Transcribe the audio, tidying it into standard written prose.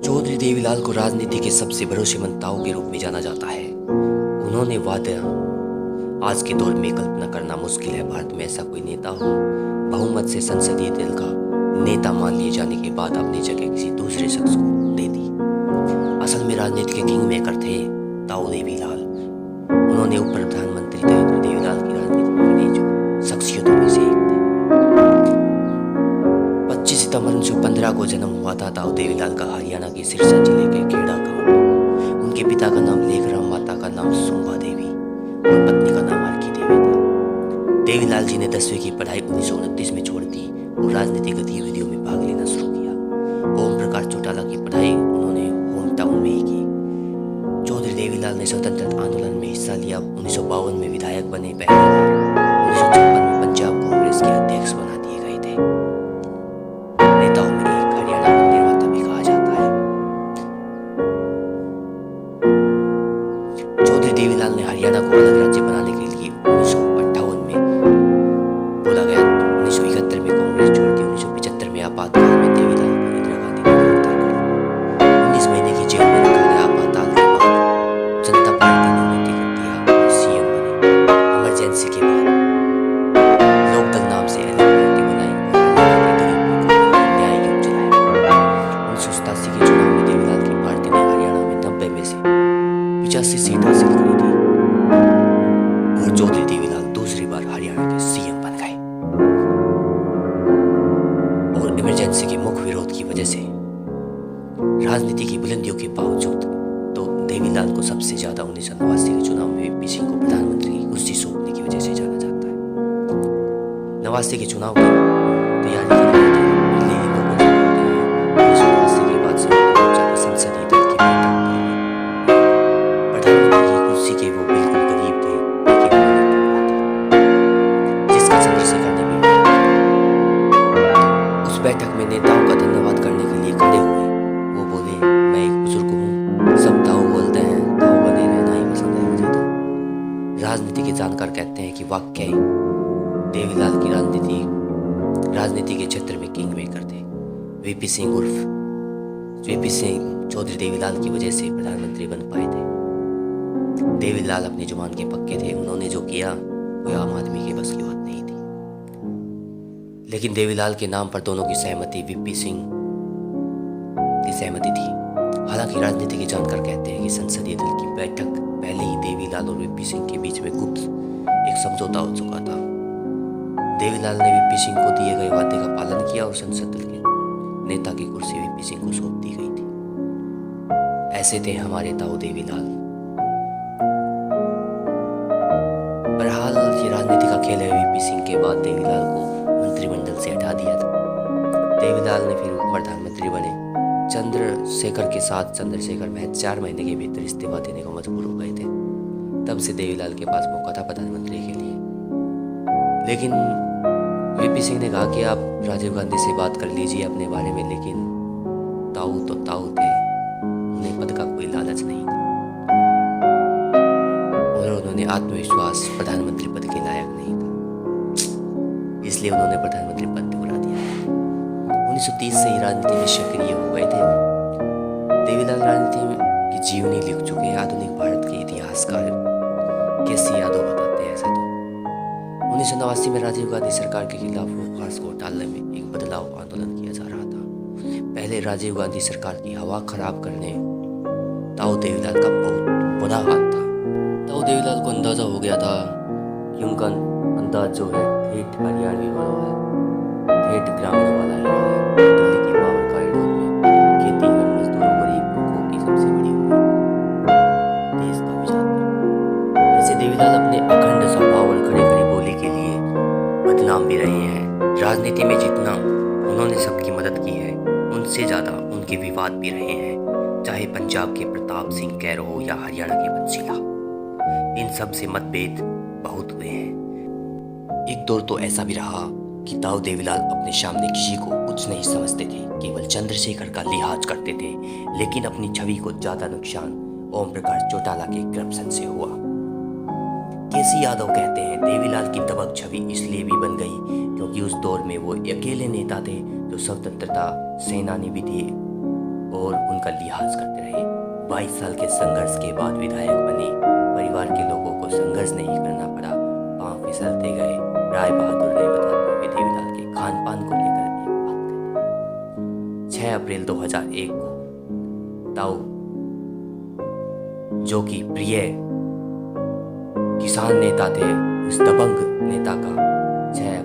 चौधरी देवीलाल को राजनीति के सबसे भरोसेमंद ताऊ के रूप में जाना जाता है। उन्होंने वादा आज के दौर में कल्पना करना मुश्किल है भारत में ऐसा कोई नेता हो बहुमत से संसदीय दल का नेता मान लिए जाने के बाद अपनी जगह किसी दूसरे शख्स को दे दी। असल में राजनीति के किंग मेकर थे ताऊ देवीलाल। उन्होंने उप प्रधानमंत्री चौधरी देवीलाल की राजनीति में बनी शख्सियतों में से एक थे। 25 सितंबर 1915 को जन्म हुआ था ताऊ देवीलाल का हरियाणा के सिरसा जिले के खेड़ा गांव में। उनके पिता का नाम लेखराम, माता का नाम सुंबा देवी और पत्नी का नाम हरकी देवी था। देवीलाल जी ने 10वीं की पढ़ाई 1929 में छोड़ दी और राजनीतिक गतिविधियों में भाग लेना शुरू किया। ओम प्रकाश चौटाला की पढ़ाई उन्होंने होम टाउन में ही की। चौधरी देवीलाल ने स्वतंत्रता आंदोलन में हिस्सा लिया। 1952 में विधायक बने। पहली बार 1956 में पंजाब कांग्रेस के अध्यक्ष बना दिए गए थे। नेताओं में एक हरियाणा का निर्माता भी कहा जाता है। चौधरी देवीलाल ने हरियाणा को अलग राज्य बनाने के लिए 1958 में बोला गया। 1971 में कांग्रेस छोड़ दी। 1975 में आपातकाल में देवीलाल को इंदिरा गांधी ने गिरफ्तार कर लिया। 19 महीने की जेल में रखा गया। आपातकाल के बाद जनता पार्टी ने उन्हें टिकट दिया और सीएम बने। इमरजेंसी के बाद लोकदल नाम से अलग पार्टी बनाई और हरियाणा के गरीबों को न्याय युग चलाया। 1987 के चुनाव में देवीलाल की पार्टी ने हरियाणा में 90 में से 85 सीट हासिल करी थी और चौधरी देवीलाल दूसरी बार हरियाणा के सीएम बन गए। और इमरजेंसी के मुख्य विरोध की वजह से राजनीति की बुलंदियों के बावजूद तो देवीलाल को सबसे ज्यादा 1989 के चुनाव में वीपी सिंह को प्रधानमंत्री की कुर्सी सौंपने की वजह से जाना जाता है। 89 के चुनाव की तैयारी कर रहे थे। पहले ही लोगों से कहते हैं 1989 के बाद से संसदीय दल की बैठक प्रधानमंत्री की कुर्सी के वो बिल्कुल करीब थे, लेकिन जिसका चंद्रशेखर ने भी उस बैठक में नेताओं का धन्यवाद करने के लिए खड़े हुए। वो बोले, मैं एक बुजुर्ग हूँ, सब ताऊ बोलते हैं, ताऊ बने रहना ही पसंद है मुझे तो। राजनीति के जानकार कहते हैं कि वाकई देवीलाल की राजनीति के क्षेत्र में किंग मेकर थे। वीपी सिंह चौधरी देवीलाल की वजह से प्रधानमंत्री बन पाए थे। देवीलाल अपनी जुबान के पक्के थे। उन्होंने जो किया वो आम आदमी के बस की बात नहीं थी। लेकिन देवीलाल के नाम पर दोनों की सहमति वीपी सिंह की सहमति थी। हालांकि राजनीति के जानकार कहते हैं कि संसदीय दल की बैठक पहले ही देवीलाल और वीपी सिंह के बीच में गुप्त एक समझौता हो चुका था। देवीलाल ने वीपी सिंह को दिए गए वादे का पालन किया और संसद दल के नेता की कुर्सी वीपी सिंह को सौंप दी गई थी। ऐसे थे हमारे ताऊ देवीलाल। बहरहाल ये राजनीति का खेल है। वीपी सिंह के बाद देवीलाल को मंत्रिमंडल से हटा दिया था। देवीलाल ने फिर प्रधानमंत्री बने। चंद्रशेखर के साथ चंद्रशेखर महज 4 महीने के भीतर इस्तीफा देने को मजबूर हो गए थे। तब से देवीलाल के पास मौका था प्रधानमंत्री के लिए। लेकिन वीपी सिंह ने कहा कि आप राजीव गांधी से बात कर लीजिए अपने बारे में। लेकिन ताऊ तो ताऊ थे, उन्हें पद का कोई लालच नहीं था और उन्होंने आत्मविश्वास प्रधानमंत्री पद के लायक नहीं था, इसलिए उन्होंने प्रधानमंत्री पद ठुकरा दिया। 1930 से ही राजनीति में सक्रिय हो गए थे। देवीलाल राजनीति की जीवनी लिख चुके हैं। आधुनिक भारत के इतिहासकार केसी यादव बताते हैं ऐसा तो 1989 में राजीव गांधी सरकार के खिलाफ खास घोटाले में एक बदलाव आंदोलन किया जा रहा था। पहले राजीव गांधी सरकार की हवा खराब करने ताऊ देवीलाल का बहुत बड़ा हाथ था। ताऊ देवीलाल को अंदाजा हो गया था कि उनका अंदाज जो है ठेठ हरियाणवी वाला है, ठेठ ग्रामीण वाला ही है। दिल्ली की पावर कॉरिडोर में खेती और मजदूरों गरीब लोगों की सबसे बड़ी उम्मीद देश का विचार। ऐसे देवीलाल अपने अखंड स्वभाव और खड़े खड़ी बोली के लिए बदनाम भी रहे हैं। राजनीति में जितना उन्होंने सबकी मदद की है, उनसे ज्यादा उनके विवाद भी रहे हैं। चाहे पंजाब के प्रताप सिंह कैरो हो या हरियाणा के बंसीला, इन सब से मतभेद बहुत हुए हैं। एक दौर तो ऐसा भी रहा कि ताऊ देवीलाल अपने सामने किसी को कुछ नहीं समझते थे, केवल चंद्रशेखर का लिहाज करते थे। लेकिन अपनी छवि को ज्यादा नुकसान ओम प्रकाश चौटाला के करप्शन से हुआ। केसी यादव कहते हैं देवीलाल की दबंग छवि इसलिए भी बन गई क्योंकि उस दौर में वो अकेले नेता थे जो स्वतंत्रता सेनानी भी थे और उनका लिहाज करते रहे। 22 साल के संघर्ष के बाद विधायक बने। परिवार के लोगों को संघर्ष नहीं करना पड़ा, पांव फिसलते गए। राय बहादुर ने बताते हुए देवीलाल के खान पान को लेकर एक बात कही। 6 अप्रैल 2001 को ताऊ, जो कि प्रिय किसान नेता थे, उस दबंग नेता का 6